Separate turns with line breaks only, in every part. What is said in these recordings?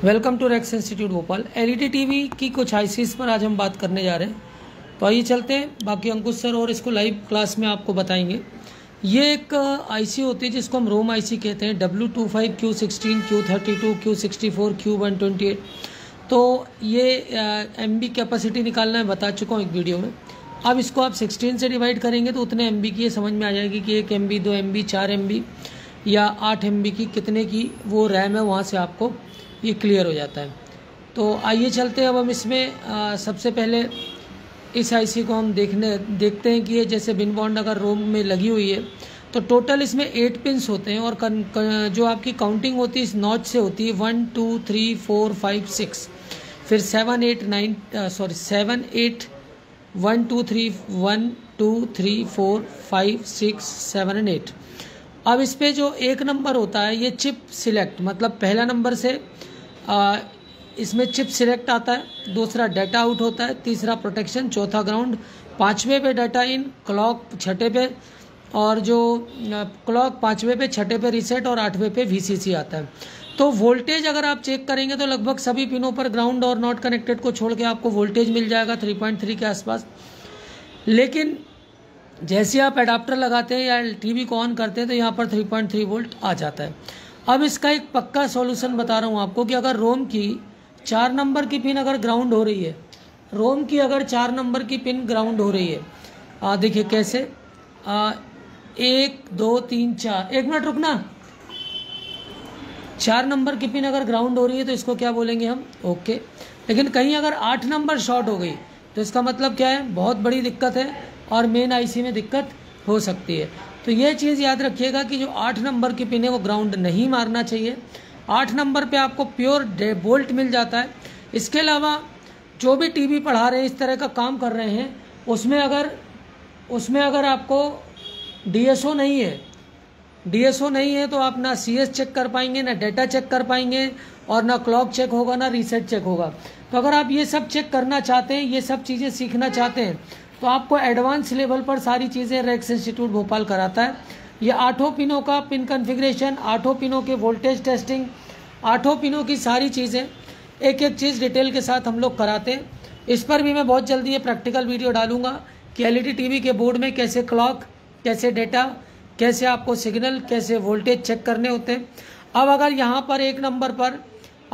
Welcome to racks institute Bhopal. LED TV की कुछ ICs पर आज हम बात करने जा रहे हैं, तो आइए चलते हैं। बाकी अंकुश सर और इसको लाइव क्लास में आपको बताएंगे। ये एक आईसी होती है जिसको हम रोम आईसी कहते हैं, W25, Q16, Q32, Q64, Q128। तो ये एमबी कैपेसिटी निकालना मैं बता चुका हूँ एक वीडियो में। अब इसको आप 16 से डिवाइड करेंगे तो उतने एमबी की ये समझ में आ जाएगी कि 1 MB, 2 MB, 4 MB या 8 MB की कितने की वो रैम है, वहाँ से आपको ये क्लियर हो जाता है। तो आइए चलते हैं। अब हम इसमें सबसे पहले इस आईसी को हम देखते हैं कि ये जैसे बिन बॉन्ड अगर रोम में लगी हुई है तो टोटल इसमें 8 पिन्स होते हैं और जो आपकी काउंटिंग होती है इस नॉच से होती है 1 2 3 4 5 6, फिर 7 8 1 2 3 1 2 3 4 5 6 7 एंड 8। अब इस पे जो एक नंबर होता है ये चिप सिलेक्ट, मतलब पहला नंबर से इसमें चिप सिलेक्ट आता है, दूसरा डाटा आउट होता है, तीसरा प्रोटेक्शन, चौथा ग्राउंड, पाँचवें पे डाटा इन, क्लॉक छठे पे, और जो क्लॉक पाँचवें पे, छठे पे रीसेट और आठवें पे VCC आता है। तो वोल्टेज अगर आप चेक करेंगे तो लगभग सभी पिनों पर ग्राउंड और नॉट कनेक्टेड को छोड़ के आपको वोल्टेज मिल जाएगा 3.3 के आसपास। लेकिन जैसे आप एडाप्टर लगाते हैं या टीवी को ऑन करते हैं तो यहाँ पर 3.3 वोल्ट आ जाता है। अब इसका एक पक्का सॉल्यूशन बता रहा हूँ आपको कि अगर रोम की 4 नंबर की पिन अगर ग्राउंड हो रही है, रोम की अगर 4 नंबर की पिन ग्राउंड हो रही है, देखिए कैसे, 1 2 3 4, एक मिनट रुकना। 4 नंबर की पिन अगर ग्राउंड हो रही है तो इसको क्या बोलेंगे हम, ओके। लेकिन कहीं अगर 8 नंबर शॉर्ट हो गई तो इसका मतलब क्या है, बहुत बड़ी दिक्कत है और मेन आईसी में दिक्कत हो सकती है। तो ये चीज़ याद रखिएगा कि जो 8 नंबर की पिन है वो ग्राउंड नहीं मारना चाहिए। 8 नंबर पे आपको प्योर बोल्ट मिल जाता है। इसके अलावा जो भी टीवी पढ़ा रहे हैं, इस तरह का काम कर रहे हैं, उसमें अगर आपको DSO नहीं है तो आप ना CS चेक कर पाएंगे, ना डेटा चेक कर पाएंगे, और ना क्लॉक चेक होगा, ना रीसेट चेक होगा। तो अगर आप ये सब चेक करना चाहते हैं, ये सब चीज़ें सीखना चाहते हैं, तो आपको एडवांस लेवल पर सारी चीज़ें रेक्स इंस्टीट्यूट भोपाल कराता है। ये 8 पिनों का पिन कॉन्फ़िगरेशन, 8 पिनों के वोल्टेज टेस्टिंग, 8 पिनों की सारी चीज़ें एक एक चीज़ डिटेल के साथ हम लोग कराते हैं। इस पर भी मैं बहुत जल्दी ये प्रैक्टिकल वीडियो डालूंगा कि LED टीवी के बोर्ड में कैसे क्लॉक, कैसे डेटा, कैसे आपको सिग्नल, कैसे वोल्टेज चेक करने होते हैं। अब अगर यहाँ पर एक नंबर पर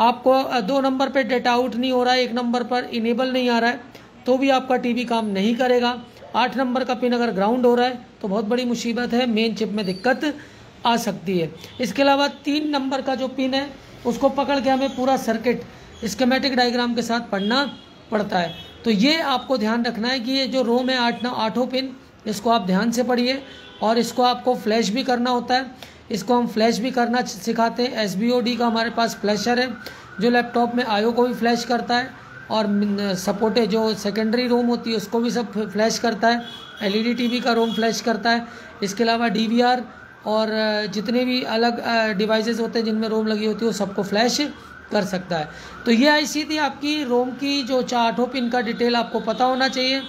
आपको 2 नंबर पर डेटा आउट नहीं हो रहा है, 1 नंबर पर इनेबल नहीं आ रहा है, तो भी आपका टीवी काम नहीं करेगा। 8 नंबर का पिन अगर ग्राउंड हो रहा है तो बहुत बड़ी मुसीबत है, मेन चिप में दिक्कत आ सकती है। इसके अलावा 3 नंबर का जो पिन है उसको पकड़ के हमें पूरा सर्किट स्कीमेटिक डायग्राम के साथ पढ़ना पड़ता है। तो ये आपको ध्यान रखना है कि ये जो रोम है 8 पिन, इसको आप ध्यान से पढ़िए। और इसको आपको फ्लैश भी करना होता है, इसको हम फ्लैश भी करना सिखाते हैं। SBOD का हमारे पास फ्लैशर है जो लैपटॉप में IO को भी फ्लैश करता है, और सपोर्टेड जो सेकेंडरी रोम होती है उसको भी सब फ्लैश करता है। LED टीवी का रोम फ्लैश करता है। इसके अलावा DVR और जितने भी अलग डिवाइसेस होते हैं जिनमें रोम लगी होती है वो सबको फ्लैश कर सकता है। तो ये आईसी थी आपकी रोम की, जो 8 पिन का डिटेल आपको पता होना चाहिए।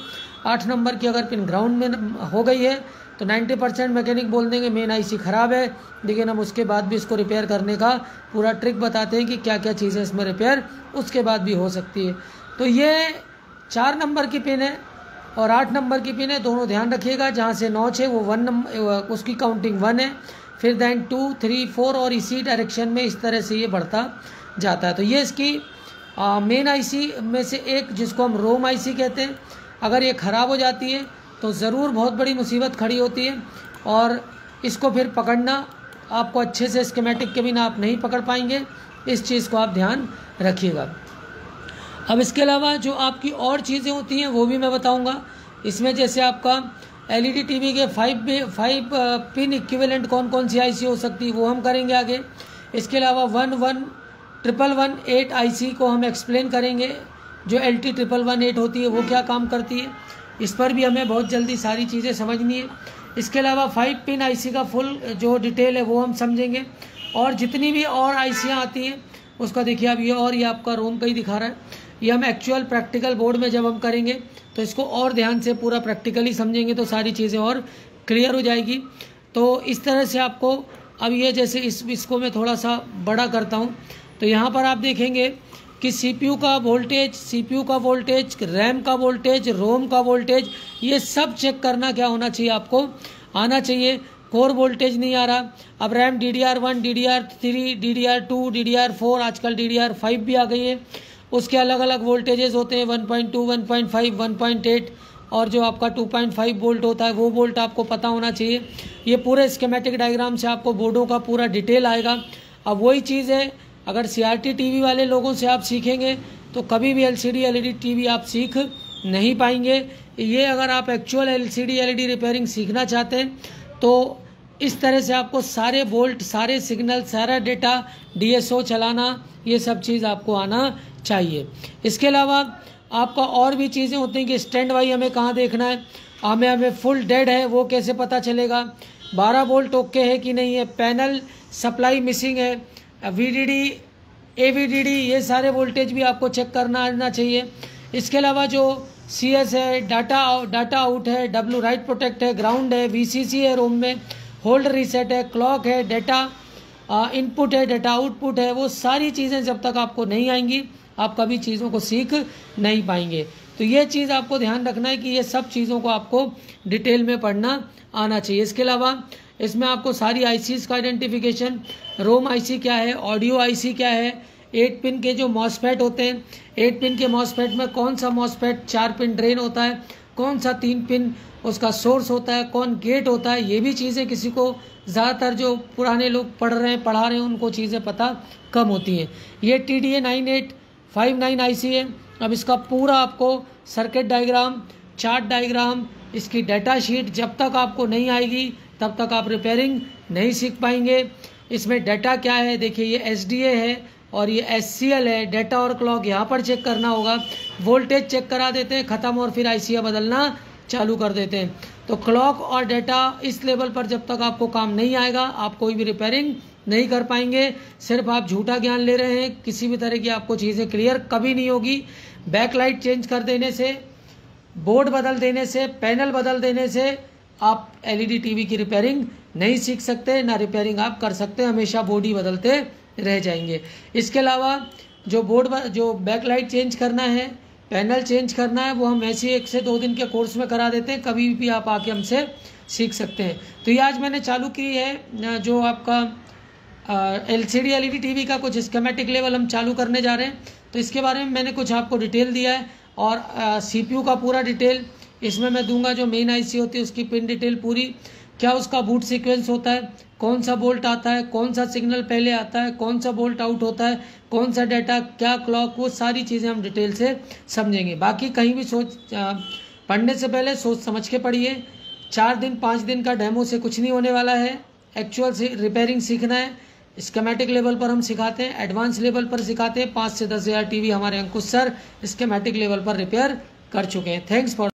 8 नंबर की अगर पिन ग्राउंड में हो गई है तो 90% मैकेनिक बोल देंगे मेन आईसी ख़राब है, लेकिन हम उसके बाद भी इसको रिपेयर करने का पूरा ट्रिक बताते हैं कि क्या क्या चीज़ें इसमें रिपेयर उसके बाद भी हो सकती है। तो ये 4 नंबर की पिन है और 8 नंबर की पिन है, दोनों ध्यान रखिएगा। जहाँ से नॉच है वो 1 नंबर, उसकी काउंटिंग 1 है, फिर देन 2 3 4 और इसी डायरेक्शन में इस तरह से ये बढ़ता जाता है। तो ये इसकी मेन आईसी में से एक, जिसको हम रोम आईसी कहते हैं, अगर ये ख़राब हो जाती है तो ज़रूर बहुत बड़ी मुसीबत खड़ी होती है, और इसको फिर पकड़ना आपको अच्छे से स्कीमेटिक के बिना आप नहीं पकड़ पाएंगे। इस चीज़ को आप ध्यान रखिएगा। अब इसके अलावा जो आपकी और चीज़ें होती हैं वो भी मैं बताऊंगा। इसमें जैसे आपका LED टीवी के 5 पिन इक्विवेलेंट कौन कौन सी आईसी हो सकती है वो हम करेंगे आगे। इसके अलावा 11118 आईसी को हम एक्सप्लेन करेंगे। जो LT1118 होती है वो क्या काम करती है, इस पर भी हमें बहुत जल्दी सारी चीज़ें समझनी है। इसके अलावा 5 पिन आईसी का फुल जो डिटेल है वो हम समझेंगे, और जितनी भी और आईसियाँ आती हैं उसका देखिए। अब ये आपका रोम का ही दिखा रहा है, ये हम एक्चुअल प्रैक्टिकल बोर्ड में जब हम करेंगे तो इसको और ध्यान से पूरा प्रैक्टिकली समझेंगे तो सारी चीज़ें और क्लियर हो जाएगी। तो इस तरह से आपको अब ये जैसे इसको मैं थोड़ा सा बड़ा करता हूँ तो यहाँ पर आप देखेंगे कि सीपीयू का वोल्टेज, रैम का वोल्टेज, रोम का वोल्टेज, ये सब चेक करना क्या होना चाहिए, आपको आना चाहिए। कोर वोल्टेज नहीं आ रहा। अब RAM DDR1, DDR3, DDR2, DDR4, आजकल DDR5 भी आ गई है। उसके अलग अलग वोल्टेजेस होते हैं, 1.2, 1.5, 1.8 और जो आपका 2.5 वोल्ट होता है वो वोल्ट आपको पता होना चाहिए। ये पूरे स्कीमेटिक डायग्राम से आपको बोर्डों का पूरा डिटेल आएगा। अब वही चीज़ है, अगर CRT टीवी वाले लोगों से आप सीखेंगे तो कभी भी LCD LED टीवी आप सीख नहीं पाएंगे। ये अगर आप एक्चुअल LCD LED रिपेयरिंग सीखना चाहते हैं तो इस तरह से आपको सारे वोल्ट, सारे सिग्नल, सारा डेटा, DSO चलाना, ये सब चीज़ आपको आना चाहिए। इसके अलावा आपका और भी चीज़ें होती हैं कि स्टैंड बाई हमें कहाँ देखना है, हमें फुल डेड है वो कैसे पता चलेगा, 12 वोल्ट ओके है कि नहीं है, पैनल सप्लाई मिसिंग है, VDD, AVDD, ये सारे वोल्टेज भी आपको चेक करना आना चाहिए। इसके अलावा जो CS है, डाटा आउट है, W राइट प्रोटेक्ट है, ग्राउंड है, VCC है रोम में, होल्ड रीसेट है, क्लॉक है, डेटा इनपुट है, डेटा आउटपुट है, वो सारी चीज़ें जब तक आपको नहीं आएंगी आप कभी चीज़ों को सीख नहीं पाएंगे। तो ये चीज़ आपको ध्यान रखना है कि ये सब चीज़ों को आपको डिटेल में पढ़ना आना चाहिए। इसके अलावा इसमें आपको सारी ICs का आइडेंटिफिकेशन, रोम IC क्या है, ऑडियो IC क्या है, 8 पिन के जो मॉसफेट होते हैं, 8 पिन के मॉसफेट में कौन सा मॉसफेट 4 पिन ड्रेन होता है, कौन सा 3 पिन उसका सोर्स होता है, कौन गेट होता है, ये भी चीज़ें किसी को ज़्यादातर जो पुराने लोग पढ़ा रहे हैं उनको चीज़ें पता कम होती हैं। ये TDA 9859 IC है। अब इसका पूरा आपको सर्किट डायग्राम, चार्ट डायग्राम, इसकी डाटा शीट जब तक आपको नहीं आएगी तब तक आप रिपेयरिंग नहीं सीख पाएंगे। इसमें डाटा क्या है, देखिए ये SDA है और ये SCL है, डाटा और क्लॉक यहाँ पर चेक करना होगा। वोल्टेज चेक करा देते हैं ख़त्म और फिर IC बदलना चालू कर देते हैं। तो क्लॉक और डाटा इस लेवल पर जब तक आपको काम नहीं आएगा आप कोई भी रिपेयरिंग नहीं कर पाएंगे। सिर्फ आप झूठा ज्ञान ले रहे हैं, किसी भी तरह की आपको चीज़ें क्लियर कभी नहीं होगी। बैकलाइट चेंज कर देने से, बोर्ड बदल देने से, पैनल बदल देने से आप LED टीवी की रिपेयरिंग नहीं सीख सकते, ना रिपेयरिंग आप कर सकते, हमेशा बोर्ड ही बदलते रह जाएंगे। इसके अलावा जो बैकलाइट चेंज करना है, पैनल चेंज करना है, वो हम ऐसे 1 से 2 दिन के कोर्स में करा देते हैं, कभी भी आप आके हमसे सीख सकते हैं। तो ये आज मैंने चालू की है जो आपका LCD LED टीवी का कुछ स्कीमेटिक लेवल हम चालू करने जा रहे हैं। तो इसके बारे में मैंने कुछ आपको डिटेल दिया है और CPU का पूरा डिटेल इसमें मैं दूंगा। जो मेन IC होती है उसकी पिन डिटेल पूरी, क्या उसका बूट सीक्वेंस होता है, कौन सा बोल्ट आता है, कौन सा सिग्नल पहले आता है, कौन सा बोल्ट आउट होता है, कौन सा डाटा, क्या क्लॉक, वो सारी चीज़ें हम डिटेल से समझेंगे। बाकी कहीं भी पढ़ने से पहले सोच समझ के पढ़िए। 4 दिन 5 दिन का डेमो से कुछ नहीं होने वाला है। एक्चुअल से रिपेयरिंग सीखना है। स्कीमेटिक लेवल पर हम सिखाते हैं, एडवांस लेवल पर सिखाते हैं। 5 से 10 हज़ार टीवी हमारे अंकुश सर स्कीमेटिक लेवल पर रिपेयर कर चुके हैं। Thanks for